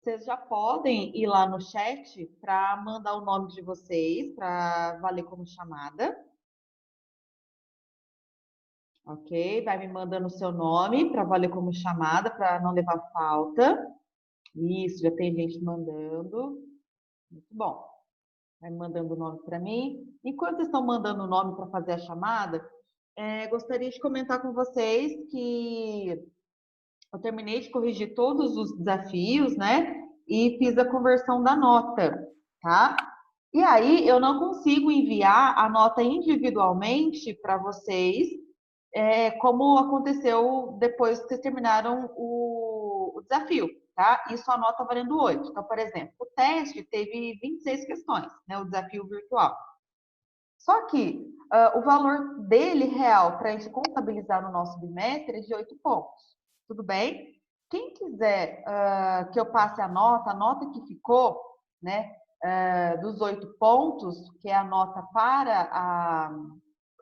vocês já podem ir lá no chat para mandar o nome de vocês, para valer como chamada. Ok? Vai me mandando o seu nome para valer como chamada, para não levar falta. Isso, já tem gente mandando. Muito bom. Vai mandando o nome para mim. Enquanto vocês estão mandando o nome para fazer a chamada, gostaria de comentar com vocês que eu terminei de corrigir todos os desafios, né? E fiz a conversão da nota, tá? E aí eu não consigo enviar a nota individualmente para vocês, como aconteceu depois que vocês terminaram o desafio, tá? Isso a nota valendo 8. Então, por exemplo, o teste teve 26 questões, né? O desafio virtual. Só que o valor dele real para a gente contabilizar no nosso bimestre é de 8 pontos. Tudo bem? Quem quiser que eu passe a nota que ficou, né, dos 8 pontos, que é a nota para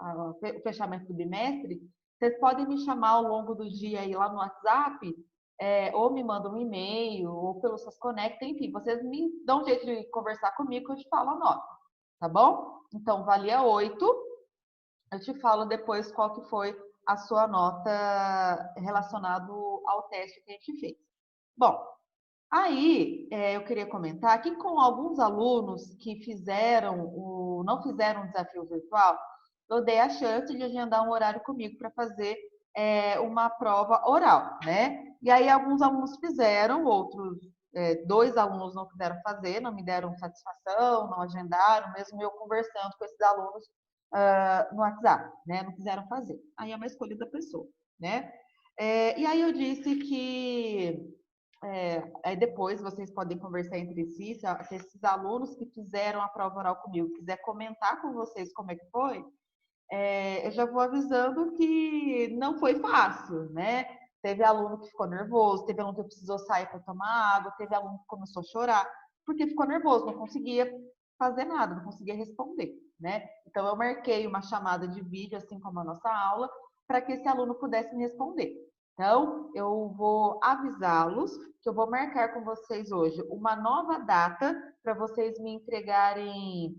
o fechamento do bimestre, vocês podem me chamar ao longo do dia aí lá no WhatsApp, ou me mandam um e-mail, ou pelo Seus Conecta, enfim, vocês me dão um jeito de conversar comigo que eu te falo a nota, tá bom? Então, valia 8. Eu te falo depois qual que foi a sua nota relacionado ao teste que a gente fez. Bom, aí eu queria comentar que com alguns alunos que não fizeram o desafio virtual, eu dei a chance de agendar um horário comigo para fazer uma prova oral, né? E aí alguns alunos fizeram, outros 2 alunos não quiseram fazer, não me deram satisfação, não agendaram, mesmo eu conversando com esses alunos no WhatsApp, né? Não quiseram fazer. Aí é uma escolha da pessoa, né? E aí eu disse que aí depois vocês podem conversar entre si, se esses alunos que fizeram a prova oral comigo quiser comentar com vocês como é que foi, eu já vou avisando que não foi fácil, né? Teve aluno que ficou nervoso, teve aluno que precisou sair para tomar água, teve aluno que começou a chorar, porque ficou nervoso, não conseguia fazer nada, não conseguia responder, né? Então eu marquei uma chamada de vídeo, assim como a nossa aula, para que esse aluno pudesse me responder. Então, eu vou avisá-los que eu vou marcar com vocês hoje uma nova data para vocês me entregarem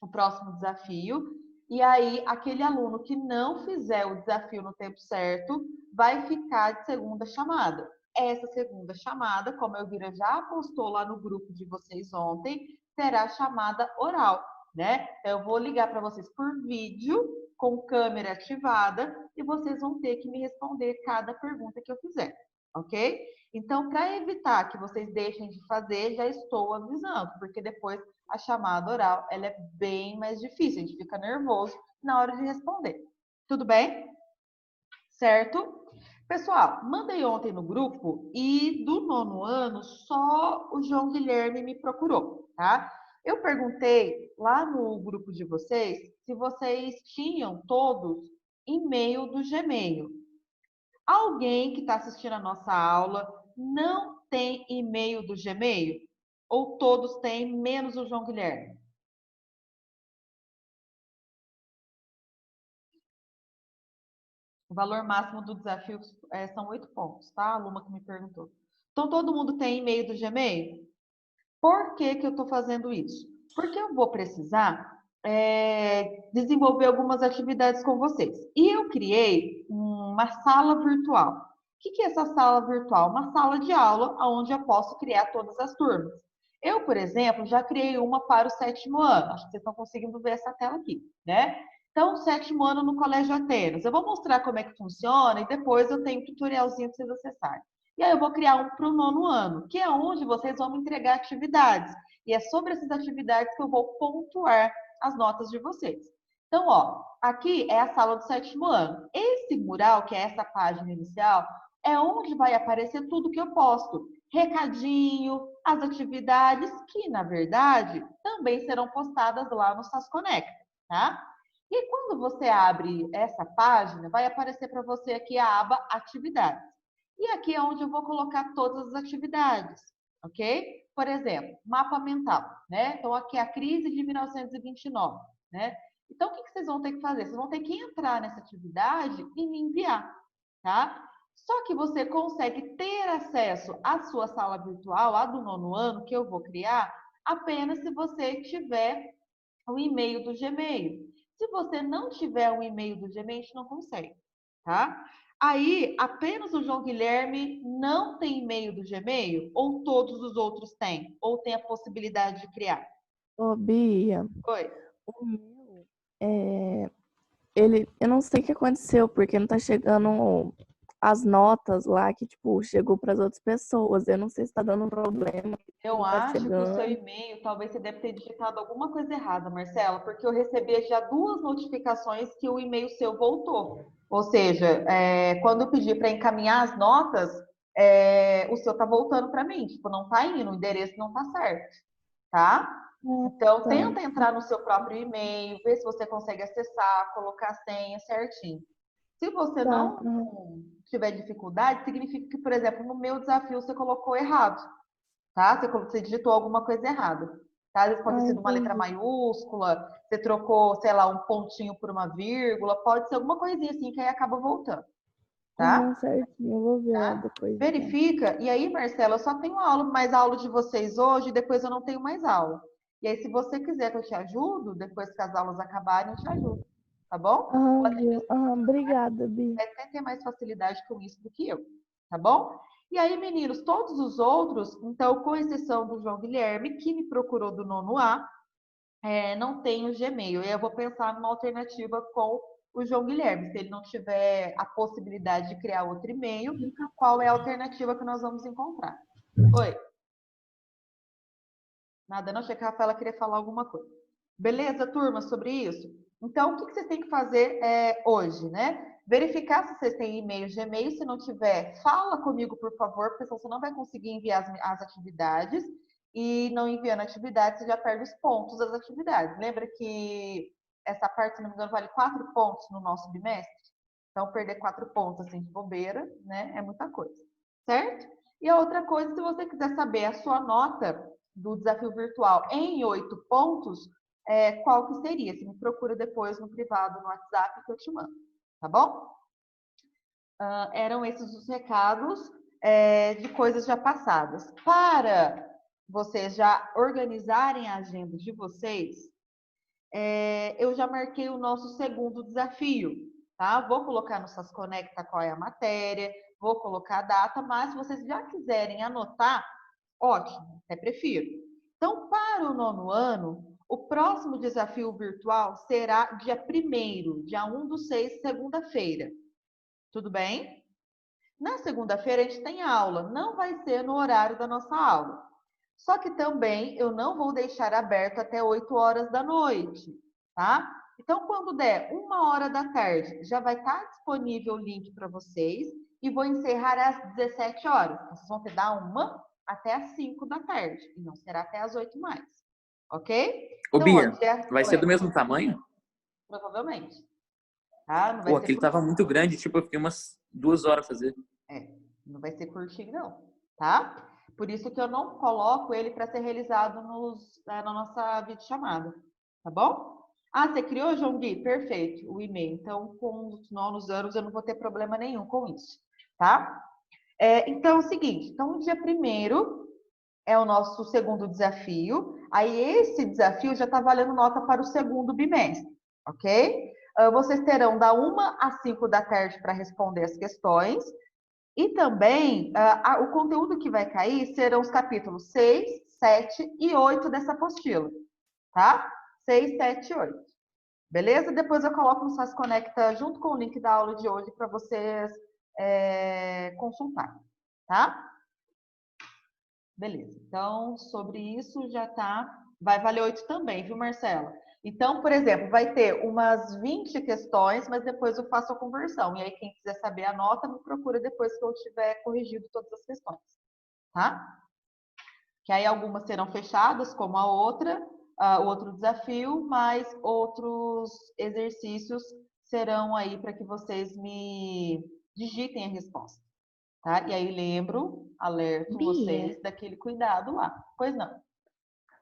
o próximo desafio. E aí, aquele aluno que não fizer o desafio no tempo certo, vai ficar de segunda chamada. Essa segunda chamada, como a Elvira já postou lá no grupo de vocês ontem, será chamada oral, né? Então, eu vou ligar para vocês por vídeo, com câmera ativada, e vocês vão ter que me responder cada pergunta que eu fizer, ok? Então, para evitar que vocês deixem de fazer, já estou avisando, porque depois a chamada oral ela é bem mais difícil, a gente fica nervoso na hora de responder. Tudo bem? Certo? Pessoal, mandei ontem no grupo e do 9º ano só o João Guilherme me procurou, tá? Eu perguntei lá no grupo de vocês se vocês tinham todos e-mail do Gmail. Alguém que está assistindo a nossa aula não tem e-mail do Gmail? Ou todos têm, menos o João Guilherme? O valor máximo do desafio são 8 pontos, tá? A aluna que me perguntou. Então, todo mundo tem e-mail do Gmail? Por que que eu estou fazendo isso? Porque eu vou precisar desenvolver algumas atividades com vocês. E eu criei uma sala virtual. O que é essa sala virtual? Uma sala de aula onde eu posso criar todas as turmas. Eu, por exemplo, já criei uma para o 7º ano. Acho que vocês estão conseguindo ver essa tela aqui, né? Então, 7º ano no Colégio Atenas. Eu vou mostrar como é que funciona e depois eu tenho um tutorialzinho para vocês acessarem. E aí eu vou criar um para o 9º ano, que é onde vocês vão me entregar atividades. E é sobre essas atividades que eu vou pontuar as notas de vocês. Então, ó, aqui é a sala do 7º ano. Esse mural, que é essa página inicial, é onde vai aparecer tudo que eu posto. Recadinho, as atividades, que na verdade também serão postadas lá no SAS Conecta, tá? E quando você abre essa página, vai aparecer para você aqui a aba Atividades. E aqui é onde eu vou colocar todas as atividades, ok? Por exemplo, mapa mental, né? Então, aqui é a crise de 1929, né? Então, o que vocês vão ter que fazer? Vocês vão ter que entrar nessa atividade e me enviar, tá? Só que você consegue ter acesso à sua sala virtual, a do 9º ano, que eu vou criar, apenas se você tiver o e-mail do Gmail. Se você não tiver um e-mail do Gmail, a gente não consegue, tá? Aí, apenas o João Guilherme não tem e-mail do Gmail? Ou todos os outros têm? Ou tem a possibilidade de criar? Ô, Bia, Oi. o meu, é, eu não sei o que aconteceu, porque não tá chegando as notas lá que, tipo, chegou para as outras pessoas. Eu não sei se tá dando problema, Eu não tá acho que o seu chegando. e-mail, talvez você deve ter digitado alguma coisa errada, Marcela, porque eu recebi já 2 notificações que o e-mail seu voltou. Ou seja, quando eu pedi para encaminhar as notas, o seu tá voltando para mim, tipo, não tá indo, o endereço não tá certo, tá? Ah, Então, tá, tenta entrar no seu próprio e-mail, ver se você consegue acessar, colocar a senha certinho. Se você tá. não tiver dificuldade, significa que, por exemplo, no meu desafio você colocou errado, tá? Você digitou alguma coisa errada. Tá? Às vezes pode ter Ah, sido uma letra entendi. maiúscula, você trocou, sei lá, um pontinho por uma vírgula, pode ser alguma coisinha assim que aí acaba voltando, Aham, tá? certinho. Eu vou ver lá Tá? depois, então. Verifica, e aí, Marcela, eu só tenho mais aula de vocês hoje, e depois eu não tenho mais aula. E aí, se você quiser que eu te ajudo, depois que as aulas acabarem, eu te ajudo, tá bom? Aham, viu? Aham, obrigada, Bia. Até ter mais facilidade com isso do que eu, tá bom? E aí, meninos, todos os outros, então, com exceção do João Guilherme, que me procurou do 9º A, não tem o Gmail. E aí eu vou pensar numa alternativa com o João Guilherme. Se ele não tiver a possibilidade de criar outro e-mail, qual é a alternativa que nós vamos encontrar? Oi, nada, não achei que a Rafaela queria falar alguma coisa. Beleza, turma, sobre isso? Então, o que vocês têm que fazer hoje, né? Verificar se vocês têm e-mail Gmail. Se não tiver, fala comigo, por favor, porque senão você não vai conseguir enviar as atividades. E não enviando atividades, você já perde os pontos das atividades. Lembra que essa parte, se não me engano, vale 4 pontos no nosso bimestre? Então, perder 4 pontos assim de bobeira, né? É muita coisa, certo? E a outra coisa, se você quiser saber a sua nota do desafio virtual em 8 pontos, qual que seria? Você me procura depois no privado, no WhatsApp, que eu te mando, tá bom? Eram esses os recados de coisas já passadas. Para vocês já organizarem a agenda de vocês, eu já marquei o nosso segundo desafio, tá? Vou colocar no SAS Conecta qual é a matéria, vou colocar a data, mas se vocês já quiserem anotar, ótimo, até prefiro. Então, para o 9º ano, o próximo desafio virtual será dia 1º, dia 1/6, segunda-feira. Tudo bem? Na segunda-feira a gente tem aula, não vai ser no horário da nossa aula. Só que também eu não vou deixar aberto até 8 horas da noite, tá? Então, quando der 1 hora da tarde, já vai estar disponível o link para vocês e vou encerrar às 17 horas. Então, vocês vão ter da 1 até às 5 da tarde e não será até às 8 mais, ok? Ô, Então, ó, Bia, vai ser do mesmo tamanho? provavelmente, tá? Não vai Pô, ser aquele tava muito grande, tipo, eu fiquei umas 2 horas fazer. não vai ser curtinho, não, tá? Por isso que eu não coloco ele para ser realizado na nossa videochamada, tá bom? Ah, você criou, João Gui? Perfeito, o e-mail. Então, com os 9 anos, eu não vou ter problema nenhum com isso, tá? Então, é o seguinte, então, o dia 1º é o nosso segundo desafio. Aí, esse desafio já está valendo nota para o segundo bimestre, ok? Vocês terão da 1 às 5 da tarde para responder as questões. E também, o conteúdo que vai cair serão os capítulos 6, 7 e 8 dessa apostila, tá? 6, 7 e 8. Beleza? Depois eu coloco no SAS Conecta junto com o link da aula de hoje para vocês consultarem, tá? Beleza. Então, sobre isso já tá. Vai valer 8 também, viu, Marcela? Então, por exemplo, vai ter umas 20 questões, mas depois eu faço a conversão. E aí, quem quiser saber a nota, me procura depois que eu tiver corrigido todas as questões, tá? Que aí algumas serão fechadas, como a outra, o outro desafio, mas outros exercícios serão aí para que vocês me digitem a resposta. Tá? E aí lembro, alerto Bia, vocês daquele cuidado lá. Pois não.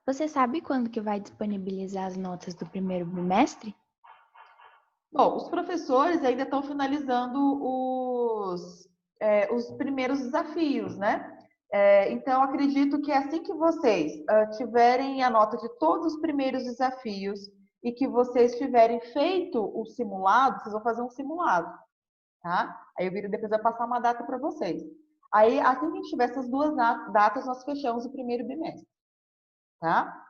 você sabe quando que vai disponibilizar as notas do primeiro bimestre? Bom, os professores ainda estão finalizando os primeiros desafios, né? Então, acredito que assim que vocês tiverem a nota de todos os primeiros desafios e que vocês tiverem feito o simulado, vocês vão fazer um simulado, tá? Aí o Viro depois vai passar uma data para vocês. Aí, assim que a gente tiver essas duas datas, nós fechamos o primeiro bimestre, tá?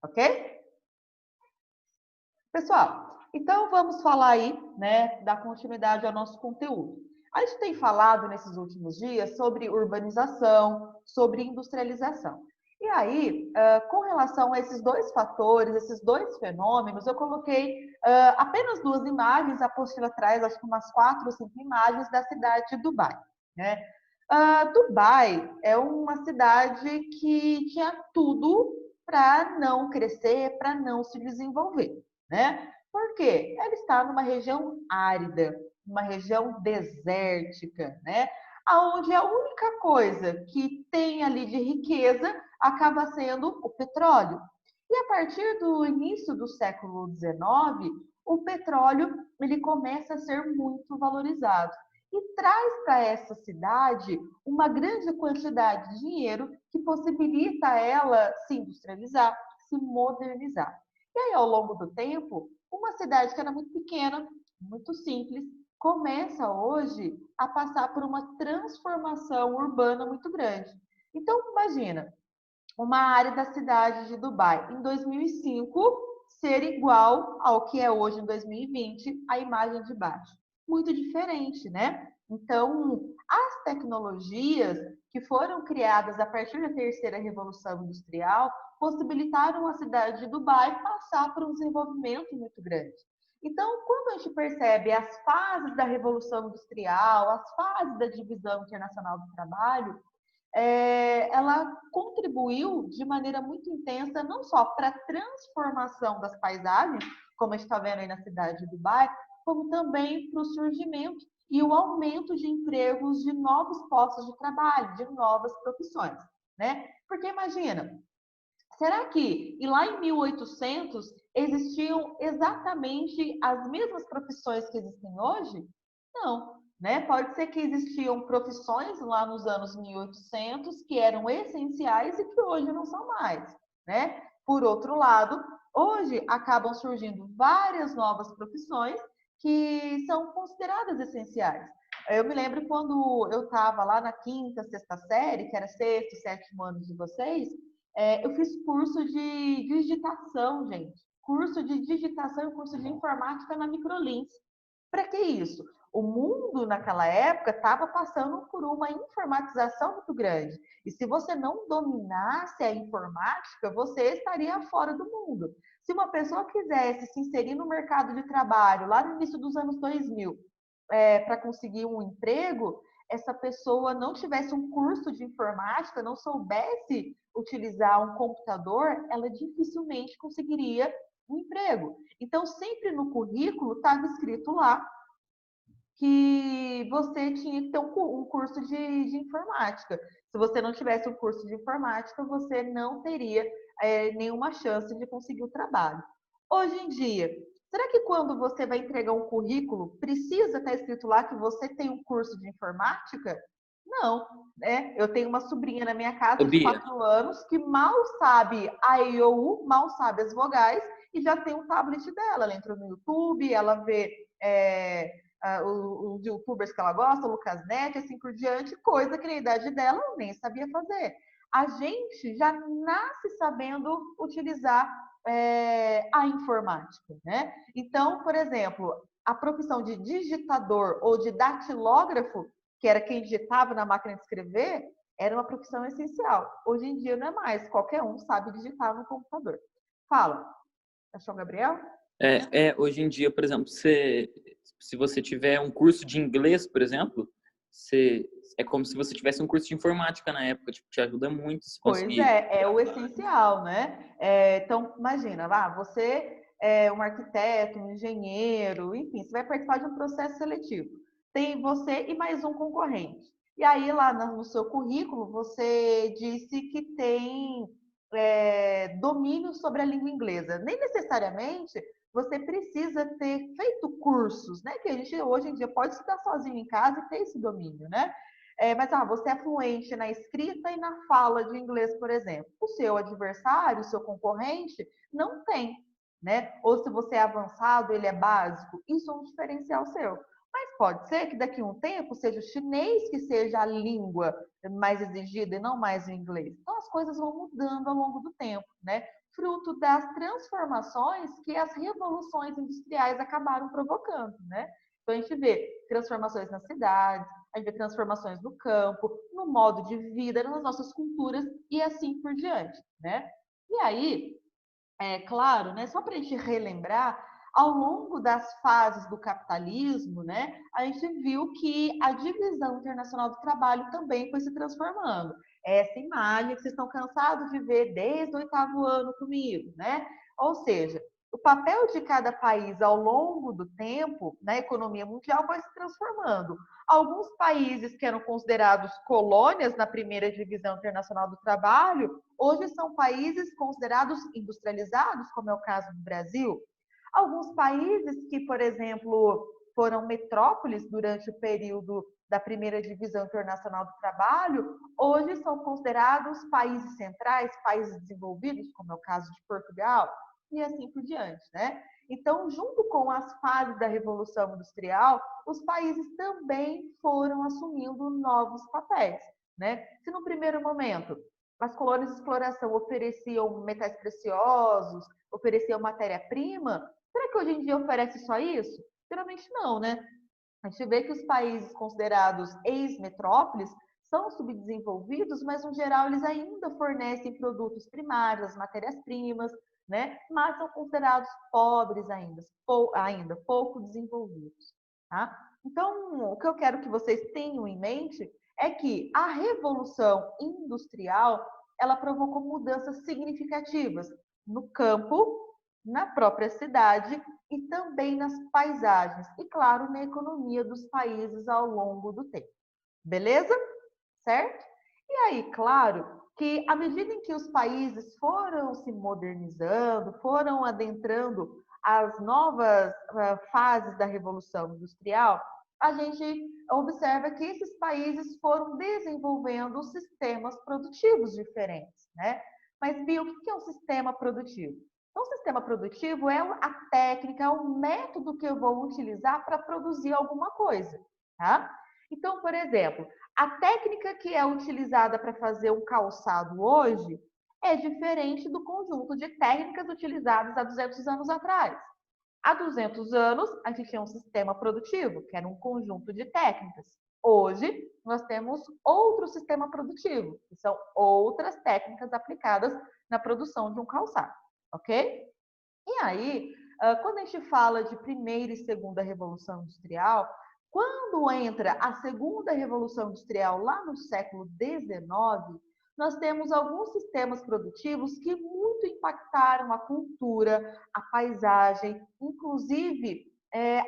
Ok? Pessoal, então vamos falar aí, né, dar continuidade ao nosso conteúdo. A gente tem falado nesses últimos dias sobre urbanização, sobre industrialização. E aí, com relação a esses dois fatores, esses dois fenômenos, eu coloquei apenas duas imagens, a apostila traz acho que umas 4 ou 5 imagens da cidade de Dubai, né? Dubai é uma cidade que tinha tudo para não crescer, para não se desenvolver, né? Por quê? Ela está numa região árida, uma região desértica, né? Onde a única coisa que tem ali de riqueza acaba sendo o petróleo. E a partir do início do século XIX, o petróleo ele começa a ser muito valorizado e traz para essa cidade uma grande quantidade de dinheiro que possibilita ela se industrializar, se modernizar. E aí, ao longo do tempo, uma cidade que era muito pequena, muito simples, começa hoje a passar por uma transformação urbana muito grande. Então, imagina, uma área da cidade de Dubai em 2005 ser igual ao que é hoje em 2020, a imagem de baixo. Muito diferente, né? Então, as tecnologias que foram criadas a partir da terceira revolução industrial possibilitaram a cidade de Dubai passar por um desenvolvimento muito grande. Então, quando a gente percebe as fases da revolução industrial, as fases da divisão internacional do trabalho, ela contribuiu de maneira muito intensa, não só para a transformação das paisagens, como a gente está vendo aí na cidade de Dubai, como também para o surgimento e o aumento de empregos de novos postos de trabalho, de novas profissões, né? Porque imagina, será que e lá em 1800 existiam exatamente as mesmas profissões que existem hoje? Não, né? Pode ser que existiam profissões lá nos anos 1800 que eram essenciais e que hoje não são mais, né? Por outro lado, hoje acabam surgindo várias novas profissões que são consideradas essenciais. Eu me lembro quando eu estava lá na quinta, sexta série, que era sexto, sétimo ano de vocês, eu fiz curso de digitação, gente. Curso de digitação e curso de informática na Microlins. Para que isso? O mundo naquela época estava passando por uma informatização muito grande. E se você não dominasse a informática, você estaria fora do mundo. Se uma pessoa quisesse se inserir no mercado de trabalho lá no início dos anos 2000, para conseguir um emprego, essa pessoa não tivesse um curso de informática, não soubesse utilizar um computador, ela dificilmente conseguiria um emprego. Então, sempre no currículo estava escrito lá que você tinha que ter um curso de informática. Se você não tivesse um curso de informática, você não teria nenhuma chance de conseguir o trabalho. Hoje em dia, será que quando você vai entregar um currículo, precisa estar escrito lá que você tem um curso de informática? Não, né? Eu tenho uma sobrinha na minha casa de 4 anos que mal sabe a I ou U, mal sabe as vogais e já tem um tablet dela. Ela entrou no YouTube, ela vê os youtubers que ela gosta, o Lucas Neto, assim por diante, coisa que na idade dela eu nem sabia fazer. A gente já nasce sabendo utilizar a informática, né? Então, por exemplo, a profissão de digitador ou de datilógrafo, que era quem digitava na máquina de escrever, era uma profissão essencial. Hoje em dia não é mais, qualquer um sabe digitar no computador. Fala, achou, Gabriel? Hoje em dia, por exemplo, se você tiver um curso de inglês, por exemplo, é como se você tivesse um curso de informática na época, tipo, te ajuda muito se conseguir. Pois é o essencial, né? Então, imagina, você é um arquiteto, um engenheiro, enfim, você vai participar de um processo seletivo. Tem você e mais um concorrente. E aí, lá no seu currículo, você disse que tem domínio sobre a língua inglesa. Nem necessariamente você precisa ter feito cursos, né? Que a gente hoje em dia pode estudar sozinho em casa e ter esse domínio, né? Mas você é fluente na escrita e na fala de inglês, por exemplo. O seu adversário, o seu concorrente, não tem, né? Ou se você é avançado, ele é básico. Isso é um diferencial seu. Mas pode ser que daqui a um tempo seja o chinês que seja a língua mais exigida e não mais o inglês. Então as coisas vão mudando ao longo do tempo, né? Fruto das transformações que as revoluções industriais acabaram provocando, né? Então a gente vê transformações nas cidades, a gente vê transformações no campo, no modo de vida, nas nossas culturas e assim por diante, né? E aí, é claro, né, só para a gente relembrar, ao longo das fases do capitalismo, né, a gente viu que a divisão internacional do trabalho também foi se transformando. Essa imagem que vocês estão cansados de ver desde o 8º ano comigo, né? Ou seja, o papel de cada país ao longo do tempo na economia mundial foi se transformando. Alguns países que eram considerados colônias na primeira divisão internacional do trabalho, hoje são países considerados industrializados, como é o caso do Brasil. Alguns países que, por exemplo, foram metrópoles durante o período da primeira divisão internacional do trabalho, hoje são considerados países centrais, países desenvolvidos, como é o caso de Portugal, e assim por diante, né? Então, junto com as fases da Revolução Industrial, os países também foram assumindo novos papéis, né? Se no primeiro momento as colônias de exploração ofereciam metais preciosos, ofereciam matéria-prima, será que hoje em dia oferece só isso? Geralmente não, né? A gente vê que os países considerados ex-metrópoles são subdesenvolvidos, mas no geral eles ainda fornecem produtos primários, matérias-primas, né? Mas são considerados pobres ainda pouco desenvolvidos, tá? Então, o que eu quero que vocês tenham em mente é que a Revolução Industrial, ela provocou mudanças significativas no campo, na própria cidade e também nas paisagens e, claro, na economia dos países ao longo do tempo. Beleza? Certo? E aí, claro, que à medida em que os países foram se modernizando, foram adentrando as novas fases da Revolução Industrial, a gente observa que esses países foram desenvolvendo sistemas produtivos diferentes, né? Mas, Bia, o que é um sistema produtivo? Então, o sistema produtivo é a técnica, é o método que eu vou utilizar para produzir alguma coisa, tá? Então, por exemplo, a técnica que é utilizada para fazer um calçado hoje é diferente do conjunto de técnicas utilizadas há 200 anos atrás. Há 200 anos, a gente tinha um sistema produtivo, que era um conjunto de técnicas. Hoje, nós temos outro sistema produtivo, que são outras técnicas aplicadas na produção de um calçado, ok? E aí, quando a gente fala de primeira e segunda revolução industrial, quando entra a segunda revolução industrial lá no século XIX, nós temos alguns sistemas produtivos que muito impactaram a cultura, a paisagem, inclusive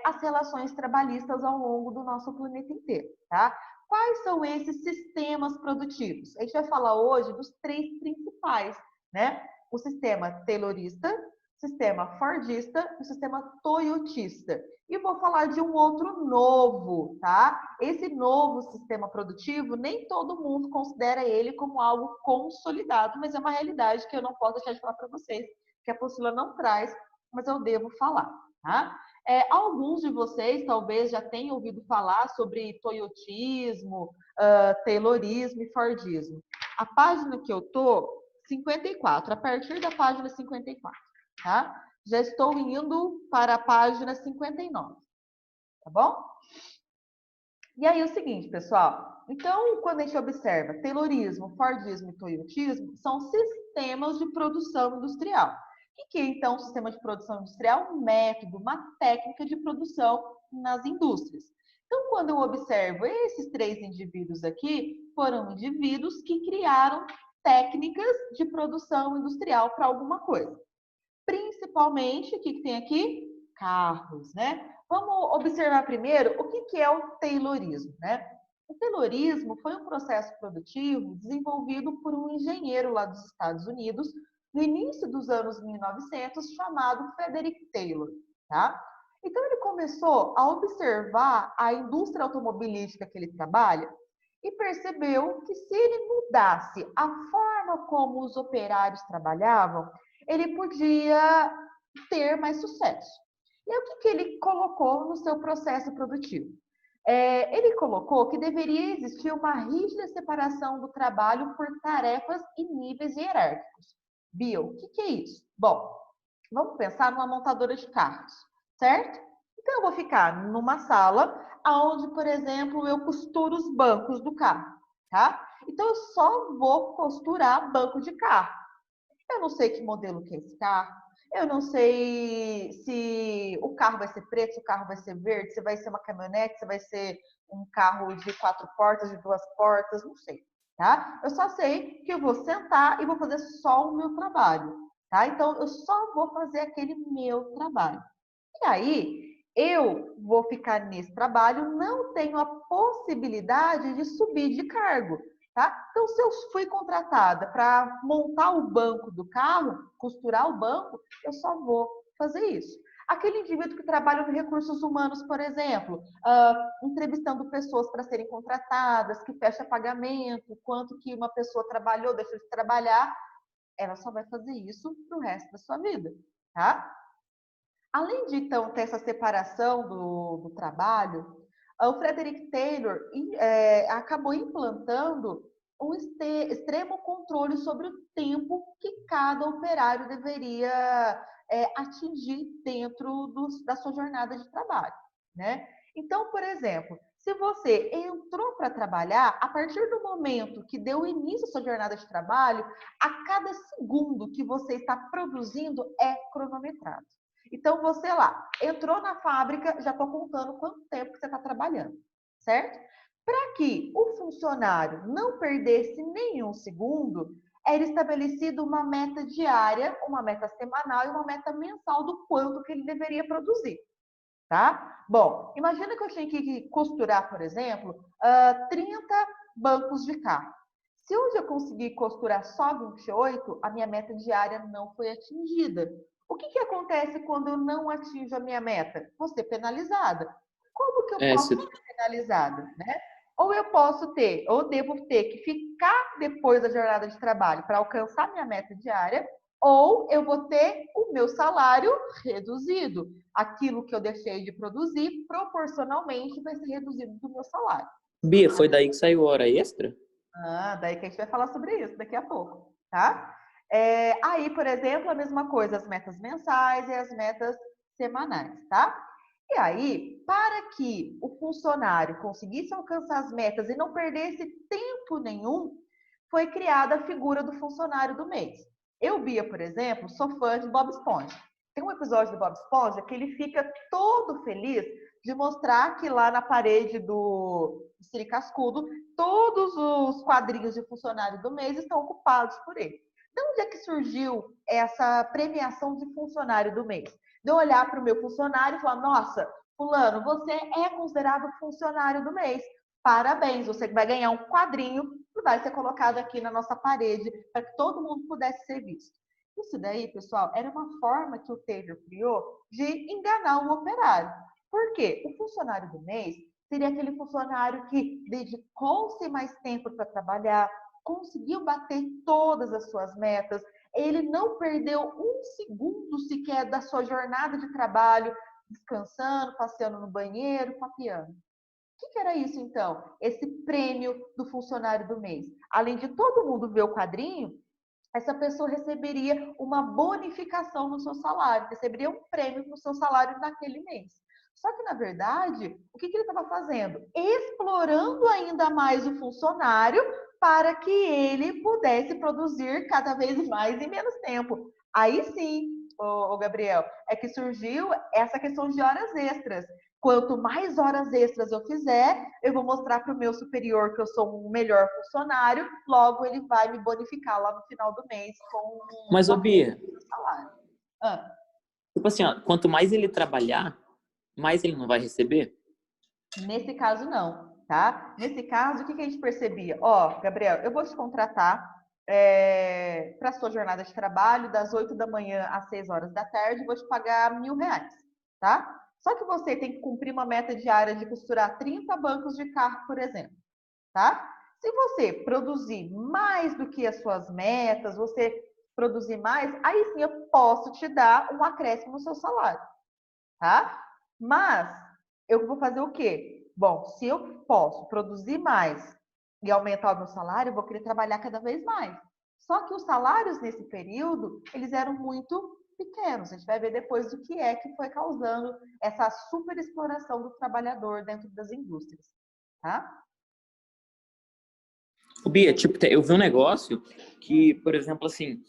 as relações trabalhistas ao longo do nosso planeta inteiro, tá? Quais são esses sistemas produtivos? A gente vai falar hoje dos 3 principais, né? O sistema taylorista, sistema fordista e o sistema toyotista. E vou falar de um outro novo, tá? Esse novo sistema produtivo, nem todo mundo considera ele como algo consolidado, mas é uma realidade que eu não posso deixar de falar para vocês, que a apostila não traz, mas eu devo falar, tá? Alguns de vocês talvez já tenham ouvido falar sobre toyotismo, taylorismo e fordismo. A página que eu tô, 54, a partir da página 54, tá? Já estou indo para a página 59, tá bom? E aí o seguinte, pessoal, então quando a gente observa taylorismo, fordismo e toyotismo, são sistemas de produção industrial. O que é então um sistema de produção industrial? Um método, uma técnica de produção nas indústrias. Então, quando eu observo esses 3 indivíduos aqui, foram indivíduos que criaram técnicas de produção industrial para alguma coisa. Principalmente, o que tem aqui? Carros, né? Vamos observar primeiro o que é o taylorismo, né? O taylorismo foi um processo produtivo desenvolvido por um engenheiro lá dos Estados Unidos no início dos anos 1900, chamado Frederick Taylor, tá? Então, ele começou a observar a indústria automobilística que ele trabalha e percebeu que se ele mudasse a forma como os operários trabalhavam, ele podia ter mais sucesso. E aí, o que ele colocou no seu processo produtivo? Ele colocou que deveria existir uma rígida separação do trabalho por tarefas e níveis hierárquicos. Bia, o que é isso? Bom, vamos pensar numa montadora de carros, certo? Então, eu vou ficar numa sala onde, por exemplo, eu costuro os bancos do carro, tá? Então, eu só vou costurar banco de carro. Eu não sei que modelo que é esse carro, eu não sei se o carro vai ser preto, se o carro vai ser verde, se vai ser uma caminhonete, se vai ser um carro de 4 portas, de 2 portas, não sei, tá? Eu só sei que eu vou sentar e vou fazer só o meu trabalho, tá? Então, eu só vou fazer aquele meu trabalho. E aí, eu vou ficar nesse trabalho, não tenho a possibilidade de subir de cargo, tá? Então, se eu fui contratada para montar o banco do carro, costurar o banco, eu só vou fazer isso. Aquele indivíduo que trabalha com recursos humanos, por exemplo, entrevistando pessoas para serem contratadas, que fecha pagamento, quanto que uma pessoa trabalhou, deixou de trabalhar, ela só vai fazer isso pro resto da sua vida, tá? Além de, então, ter essa separação do trabalho, o Frederick Taylor acabou implantando um extremo controle sobre o tempo que cada operário deveria atingir dentro da sua jornada de trabalho, né? Então, por exemplo, se você entrou para trabalhar, a partir do momento que deu início à sua jornada de trabalho, a cada segundo que você está produzindo é cronometrado. Então, você lá, entrou na fábrica, já estou contando quanto tempo que você está trabalhando, certo? Para que o funcionário não perdesse nenhum segundo, era estabelecido uma meta diária, uma meta semanal e uma meta mensal do quanto que ele deveria produzir, tá? Bom, imagina que eu tinha que costurar, por exemplo, 30 bancos de carro. Se hoje eu conseguir costurar só 28, a minha meta diária não foi atingida. O que acontece quando eu não atinjo a minha meta? Vou ser penalizada. Como que eu posso ser penalizada, né? Ou eu posso ter, ou devo ter que ficar depois da jornada de trabalho para alcançar minha meta diária, ou eu vou ter o meu salário reduzido. Aquilo que eu deixei de produzir, proporcionalmente, vai ser reduzido do meu salário. Bia, foi daí que saiu hora extra? Daí que a gente vai falar sobre isso daqui a pouco, tá? Aí, por exemplo, a mesma coisa, as metas mensais e as metas semanais, tá? E aí, para que o funcionário conseguisse alcançar as metas e não perdesse tempo nenhum, foi criada a figura do funcionário do mês. Eu, Bia, por exemplo, sou fã de Bob Esponja. Tem um episódio do Bob Esponja que ele fica todo feliz de mostrar que lá na parede do Siri Cascudo, todos os quadrinhos de funcionário do mês estão ocupados por ele. De onde é que surgiu essa premiação de funcionário do mês? De eu olhar para o meu funcionário e falar, nossa, fulano, você é considerado funcionário do mês. Parabéns, você vai ganhar um quadrinho que vai ser colocado aqui na nossa parede para que todo mundo pudesse ser visto. Isso daí, pessoal, era uma forma que o Taylor criou de enganar o operário. Por quê? O funcionário do mês seria aquele funcionário que dedicou-se mais tempo para trabalhar, conseguiu bater todas as suas metas, ele não perdeu um segundo sequer da sua jornada de trabalho, descansando, passeando no banheiro, papeando. O que era isso, então? Esse prêmio do funcionário do mês. Além de todo mundo ver o quadrinho, essa pessoa receberia uma bonificação no seu salário, receberia um prêmio no seu salário naquele mês. Só que, na verdade, o que ele estava fazendo? Explorando ainda mais o funcionário para que ele pudesse produzir cada vez mais em menos tempo. Aí sim, o Gabriel, é que surgiu essa questão de horas extras. Quanto mais horas extras eu fizer, eu vou mostrar para o meu superior que eu sou um melhor funcionário, logo ele vai me bonificar lá no final do mês com Mas, ô Bia, salário. Tipo assim, ó, quanto mais ele trabalhar, mais ele não vai receber? Nesse caso, não, tá? Nesse caso, o que a gente percebia? Ó, Gabriel, eu vou te contratar, para a sua jornada de trabalho, das 8 da manhã às 6 horas da tarde, vou te pagar R$ 1.000, tá? Só que você tem que cumprir uma meta diária de costurar 30 bancos de carro, por exemplo, tá? Se você produzir mais do que as suas metas, você produzir mais, aí sim eu posso te dar um acréscimo no seu salário, tá? Mas eu vou fazer o quê? Bom, se eu posso produzir mais e aumentar o meu salário, eu vou querer trabalhar cada vez mais. Só que os salários nesse período, eles eram muito pequenos. A gente vai ver depois o que é que foi causando essa superexploração do trabalhador dentro das indústrias, tá? O Bia, tipo, eu vi um negócio que, por exemplo, assim,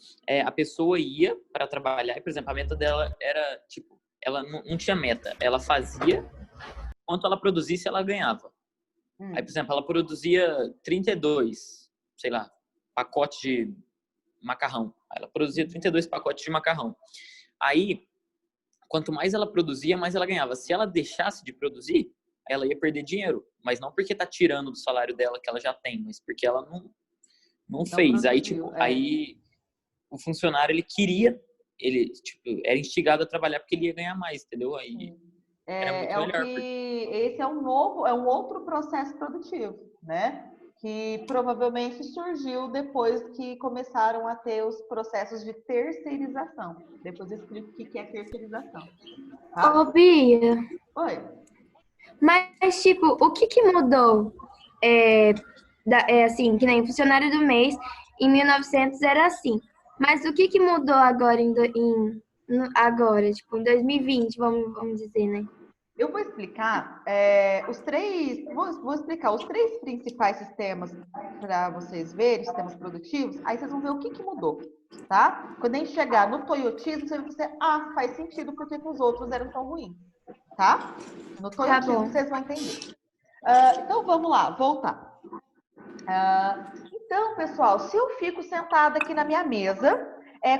a pessoa ia para trabalhar e, por exemplo, a meta dela era, tipo, ela não tinha meta. Ela fazia, quanto ela produzisse, ela ganhava. Aí, por exemplo, ela produzia 32, sei lá, pacotes de macarrão. Aí ela produzia 32 pacotes de macarrão. Aí, quanto mais ela produzia, mais ela ganhava. Se ela deixasse de produzir, ela ia perder dinheiro. Mas não porque tá tirando do salário dela que ela já tem, mas porque ela não fez. Aí, tipo, aí o funcionário, ele, tipo, era instigado a trabalhar porque ele ia ganhar mais, entendeu? Aí era muito melhor. Esse é um outro processo produtivo, né? Que provavelmente surgiu depois que começaram a ter os processos de terceirização. Depois eu explico o que é terceirização. Tá? Ô, Bia, Oi. mas tipo, o que mudou? Assim, que nem funcionário do mês, em 1900 era assim. Mas o que mudou agora, agora, tipo, em 2020, vamos dizer, né? Eu vou explicar vou explicar os três principais sistemas para vocês verem, sistemas produtivos, aí vocês vão ver o que mudou, tá? Quando a gente chegar no toyotismo, você faz sentido porque os outros eram tão ruins, tá? No toyotismo vocês vão entender. Então vamos lá, voltar. Então, pessoal, se eu fico sentada aqui na minha mesa,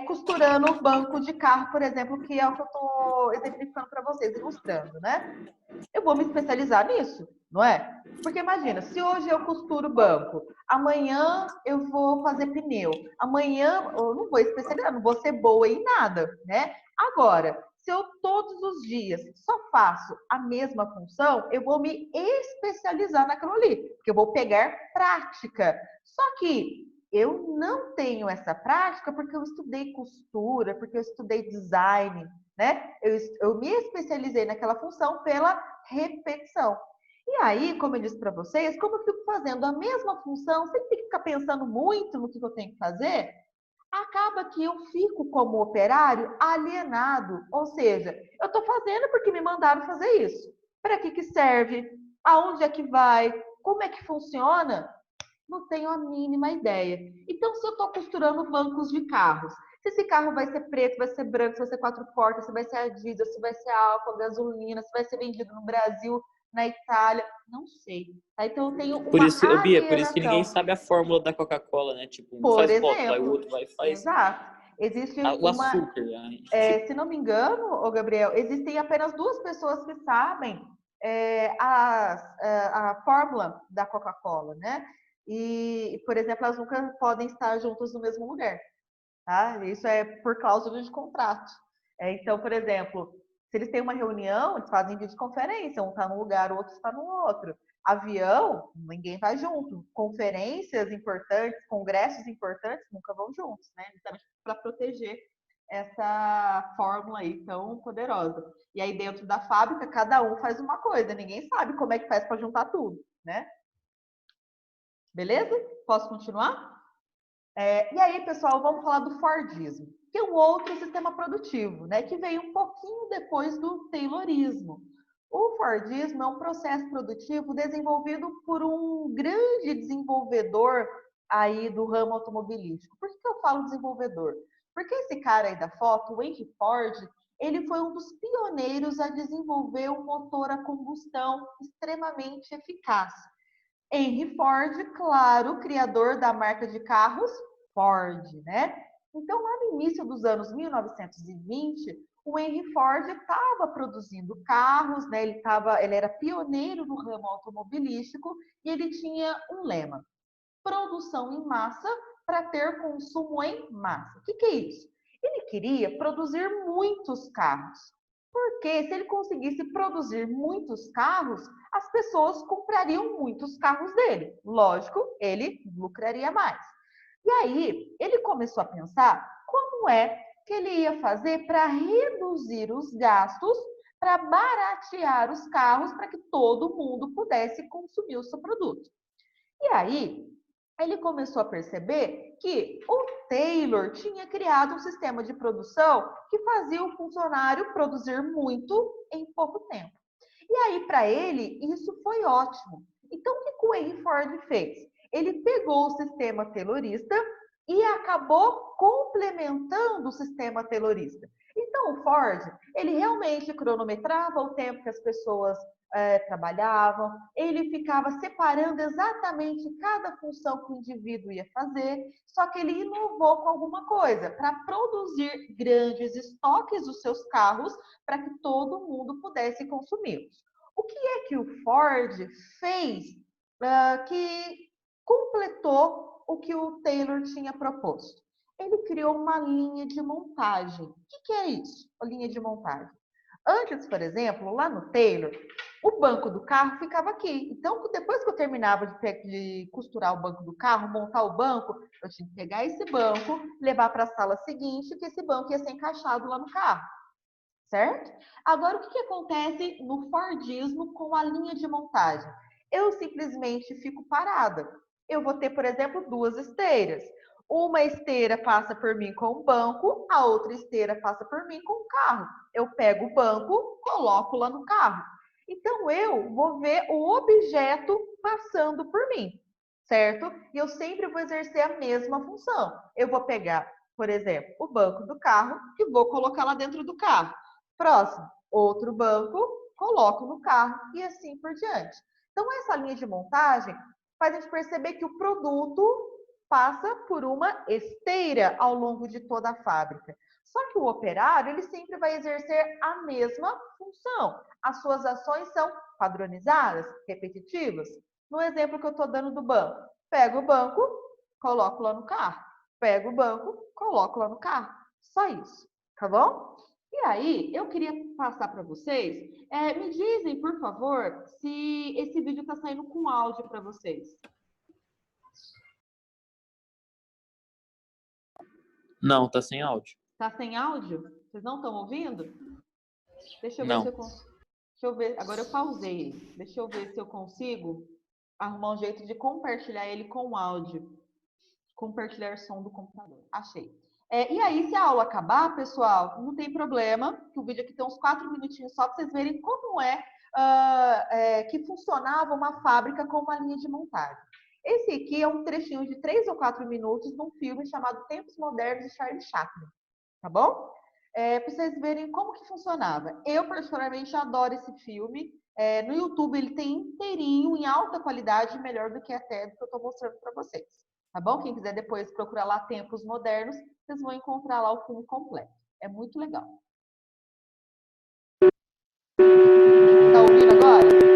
costurando o banco de carro, por exemplo, que é o que eu estou exemplificando para vocês, ilustrando, né? Eu vou me especializar nisso, não é? Porque imagina, se hoje eu costuro banco, amanhã eu vou fazer pneu, amanhã eu não vou especializar, não vou ser boa em nada, né? Agora, se eu todos os dias só faço a mesma função, eu vou me especializar naquilo ali, porque eu vou pegar prática. Só que eu não tenho essa prática porque eu estudei costura, porque eu estudei design, né? Eu me especializei naquela função pela repetição. E aí, como eu disse para vocês, como eu fico fazendo a mesma função, sem ter que ficar pensando muito no que eu tenho que fazer, acaba que eu fico como operário alienado. Ou seja, eu estou fazendo porque me mandaram fazer isso. Para que serve? Aonde é que vai? Como é que funciona? Não tenho a mínima ideia. Então, se eu estou costurando bancos de carros, se esse carro vai ser preto, vai ser branco, se vai ser 4 portas, se vai ser a diesel, se vai ser álcool, gasolina, se vai ser vendido no Brasil, na Itália, não sei. Tá? Então eu tenho uma Bia, por isso que ninguém sabe a fórmula da Coca-Cola, né? Tipo, um por faz exemplo, aí o outro vai e faz exato. Existe o açúcar. se não me engano, Gabriel, existem apenas 2 pessoas que sabem a fórmula da Coca-Cola, né? E, por exemplo, elas nunca podem estar juntas no mesmo lugar, tá? Isso é por cláusula de contrato. Então, por exemplo, se eles têm uma reunião, eles fazem videoconferência, um está num lugar, o outro está no outro. Avião, ninguém vai junto. Conferências importantes, congressos importantes, nunca vão juntos, né? Justamente para proteger essa fórmula aí tão poderosa. E aí, dentro da fábrica, cada um faz uma coisa, ninguém sabe como é que faz para juntar tudo, né? Beleza? Posso continuar? E aí, pessoal, vamos falar do Fordismo, que é um outro sistema produtivo, né, que veio um pouquinho depois do Taylorismo. O Fordismo é um processo produtivo desenvolvido por um grande desenvolvedor aí do ramo automobilístico. Por que eu falo desenvolvedor? Porque esse cara aí da foto, o Henry Ford, ele foi um dos pioneiros a desenvolver um motor a combustão extremamente eficaz. Henry Ford, claro, criador da marca de carros Ford, né? Então, lá no início dos anos 1920, o Henry Ford estava produzindo carros, né? Ele era pioneiro no ramo automobilístico e ele tinha um lema: produção em massa para ter consumo em massa. O que é isso? Ele queria produzir muitos carros. Porque se ele conseguisse produzir muitos carros, as pessoas comprariam muitos carros dele. Lógico, ele lucraria mais. E aí, ele começou a pensar como é que ele ia fazer para reduzir os gastos, para baratear os carros, para que todo mundo pudesse consumir o seu produto. E aí, ele começou a perceber que o Taylor tinha criado um sistema de produção que fazia o funcionário produzir muito em pouco tempo. E aí, para ele, isso foi ótimo. Então, o que o Henry Ford fez? Ele pegou o sistema taylorista e acabou complementando o sistema taylorista. Então, o Ford, ele realmente cronometrava o tempo que as pessoas trabalhavam, ele ficava separando exatamente cada função que o indivíduo ia fazer, só que ele inovou com alguma coisa, para produzir grandes estoques dos seus carros, para que todo mundo pudesse consumi-los. O que é que o Ford fez que completou o que o Taylor tinha proposto? Ele criou uma linha de montagem. O que é isso, a linha de montagem? Antes, por exemplo, lá no Taylor, o banco do carro ficava aqui. Então, depois que eu terminava de costurar o banco do carro, montar o banco, eu tinha que pegar esse banco, levar para a sala seguinte, que esse banco ia ser encaixado lá no carro. Certo? Agora, o que acontece no Fordismo com a linha de montagem? Eu simplesmente fico parada. Eu vou ter, por exemplo, duas esteiras. Uma esteira passa por mim com o banco, a outra esteira passa por mim com o carro. Eu pego o banco, coloco lá no carro. Então, eu vou ver o objeto passando por mim, certo? E eu sempre vou exercer a mesma função. Eu vou pegar, por exemplo, o banco do carro e vou colocar lá dentro do carro. Próximo, outro banco, coloco no carro e assim por diante. Então, essa linha de montagem faz a gente perceber que o produto passa por uma esteira ao longo de toda a fábrica. Só que o operário, ele sempre vai exercer a mesma função. As suas ações são padronizadas, repetitivas. No exemplo que eu estou dando do banco, pego o banco, coloco lá no carro. Pego o banco, coloco lá no carro. Só isso, tá bom? E aí, eu queria passar para vocês, me dizem, por favor, se esse vídeo está saindo com áudio para vocês. Não, tá sem áudio. Tá sem áudio? Vocês não estão ouvindo? Deixa eu ver Não. se eu consigo. Deixa eu ver. Agora eu pausei. Deixa eu ver se eu consigo arrumar um jeito de compartilhar ele com áudio. Compartilhar som do computador. Achei. E aí, se a aula acabar, pessoal, não tem problema, que o vídeo aqui tem uns 4 minutinhos só para vocês verem como que funcionava uma fábrica com uma linha de montagem. Esse aqui é um trechinho de 3 ou 4 minutos de um filme chamado Tempos Modernos de Charlie Chaplin, tá bom? Para vocês verem como que funcionava. Eu, particularmente, adoro esse filme. No YouTube ele tem inteirinho, em alta qualidade, melhor do que até do que eu estou mostrando para vocês. Tá bom? Quem quiser depois procurar lá Tempos Modernos, vocês vão encontrar lá o filme completo. É muito legal. Tá ouvindo agora?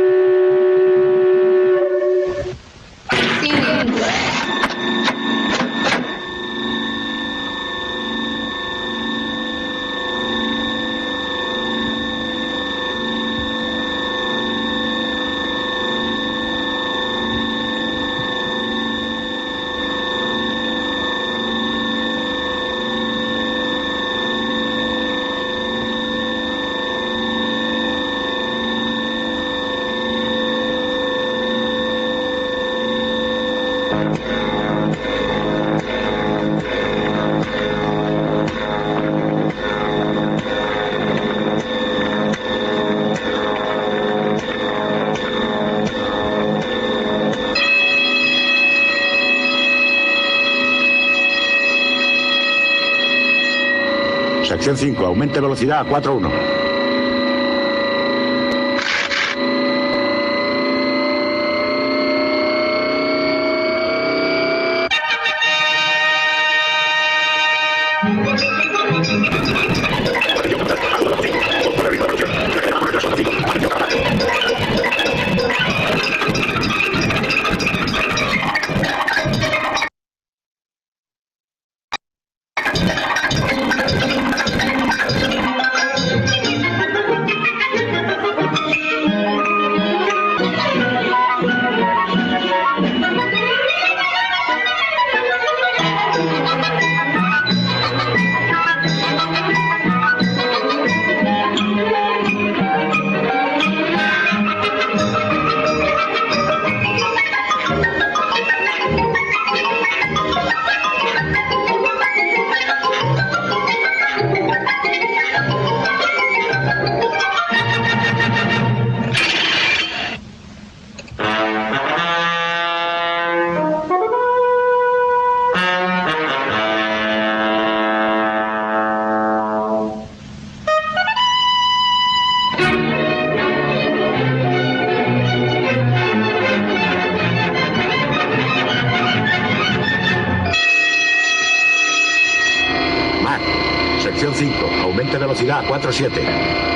Sección 5, aumente velocidad a 4.1. Sección 5. Aumente velocidad a 4.7.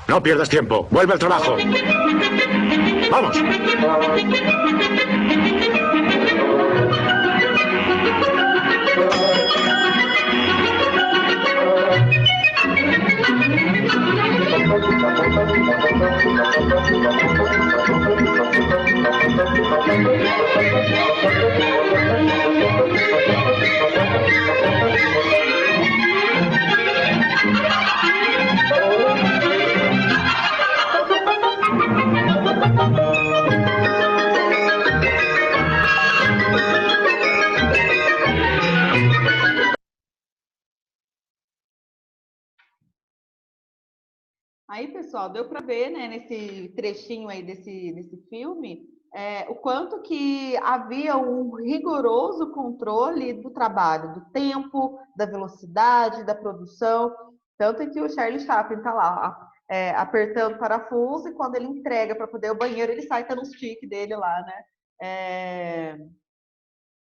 No pierdas tiempo. Vuelve al trabajo. ¡Vamos! Aí, pessoal, deu para ver, né, nesse trechinho aí desse filme, o quanto que havia um rigoroso controle do trabalho, do tempo, da velocidade, da produção. Tanto que o Charlie Chaplin está lá, apertando o parafuso, e quando ele entrega para poder ir ao banheiro, ele sai dando os tiques dele lá, né?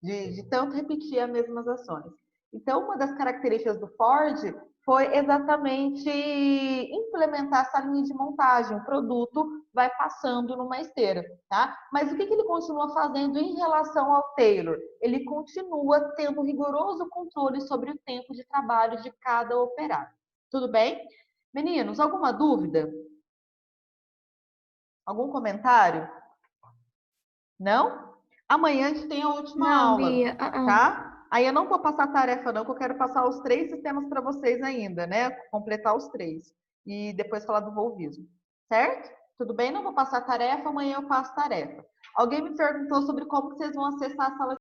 De tanto repetir as mesmas ações. Então, uma das características do Ford foi exatamente implementar essa linha de montagem. O produto vai passando numa esteira, tá? Mas o que ele continua fazendo em relação ao Taylor? Ele continua tendo rigoroso controle sobre o tempo de trabalho de cada operário. Tudo bem? Meninos, alguma dúvida? Algum comentário? Não? Amanhã a gente tem a última aula, Bia, tá? Aí eu não vou passar tarefa não, que eu quero passar os 3 sistemas para vocês ainda, né? Completar os 3. E depois falar do Volvismo, certo? Tudo bem? Não vou passar tarefa, amanhã eu passo tarefa. Alguém me perguntou sobre como vocês vão acessar a sala